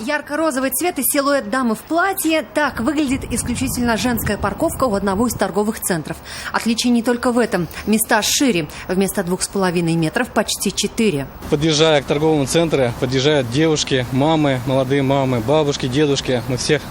Ярко-розовый цвет и силуэт дамы в платье – так выглядит исключительно женская парковка у одного из торговых центров. Отличие не только в этом. Места шире. Вместо 2,5 метров почти 4. Подъезжая к торговому центру, подъезжают девушки, мамы, молодые мамы, бабушки, дедушки. Мы всех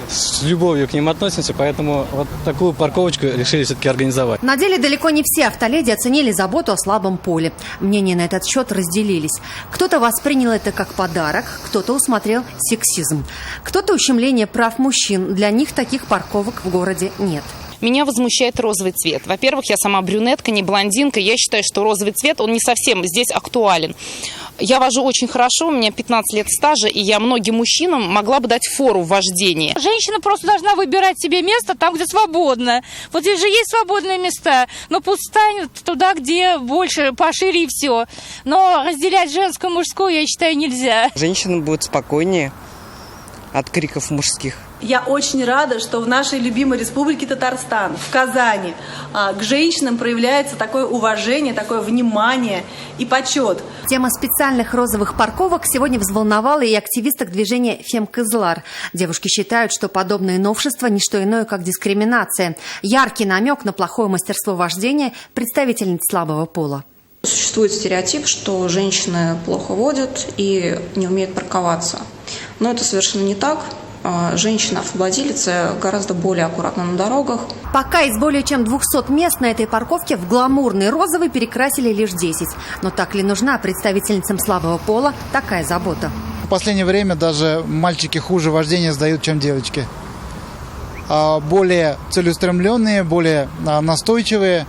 с любовью к ним относимся, поэтому вот такую парковочку решили все-таки организовать. На деле далеко не все автоледи оценили заботу о слабом поле. Мнения на этот счет разделились. Кто-то воспринял это как подарок, кто-то усмотрел сексизм, кто-то ущемление прав мужчин. Для них таких парковок в городе нет. Меня возмущает розовый цвет. Во-первых, я сама брюнетка, не блондинка. Я считаю, что розовый цвет, он не совсем здесь актуален. Я вожу очень хорошо, у меня 15 лет стажа, и я многим мужчинам могла бы дать фору в вождении. Женщина просто должна выбирать себе место там, где свободно. Вот здесь же есть свободные места, но пусть станет туда, где больше, пошире и все. Но разделять женскую и мужскую, я считаю, нельзя. Женщины будут спокойнее от криков мужских. Я очень рада, что в нашей любимой республике Татарстан, в Казани, к женщинам проявляется такое уважение, такое внимание и почет. Тема специальных розовых парковок сегодня взволновала и активисток движения «Фемкызлар». Девушки считают, что подобное новшество – не что иное, как дискриминация. Яркий намек на плохое мастерство вождения представительниц слабого пола. Существует стереотип, что женщины плохо водят и не умеют парковаться. Но это совершенно не так. Женщины-автовладельцы гораздо более аккуратны на дорогах. Пока из более чем 200 мест на этой парковке в гламурный розовый перекрасили лишь 10. Но так ли нужна представительницам слабого пола такая забота? В последнее время даже мальчики хуже вождения сдают, чем девочки. Более целеустремленные, более настойчивые.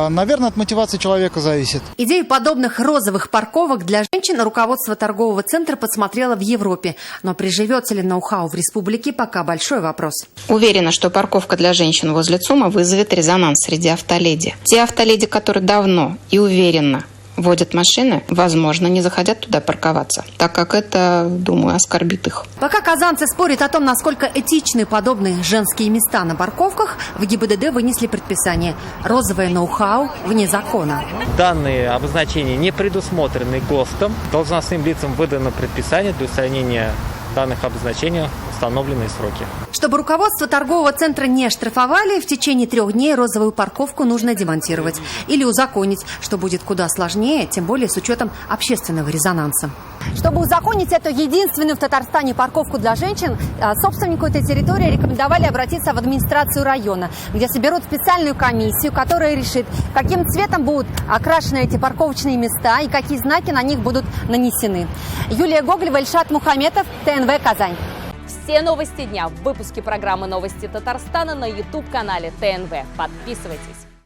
Наверное, от мотивации человека зависит. Идею подобных розовых парковок для женщин руководство торгового центра подсмотрело в Европе. Но приживется ли ноу-хау в республике, пока большой вопрос. Уверена, что парковка для женщин возле ЦУМа вызовет резонанс среди автоледи. Те автоледи, которые давно и уверенно водят машины, возможно, не захотят туда парковаться, так как это, думаю, оскорбит их. Пока казанцы спорят о том, насколько этичны подобные женские места на парковках, в ГИБДД вынесли предписание: розовое ноу-хау вне закона. Данные обозначения не предусмотрены ГОСТом. Должностным лицам выдано предписание для устранения данных обозначений в установленные сроки. Чтобы руководство торгового центра не штрафовали, в течение 3 дней розовую парковку нужно демонтировать или узаконить, что будет куда сложнее, тем более с учетом общественного резонанса. Чтобы узаконить эту единственную в Татарстане парковку для женщин, собственнику этой территории рекомендовали обратиться в администрацию района, где соберут специальную комиссию, которая решит, каким цветом будут окрашены эти парковочные места и какие знаки на них будут нанесены. Юлия Гоголева, Ильшат Мухаметов, ТНВ «Казань». Все новости дня в выпуске программы «Новости Татарстана» на YouTube-канале ТНВ. Подписывайтесь.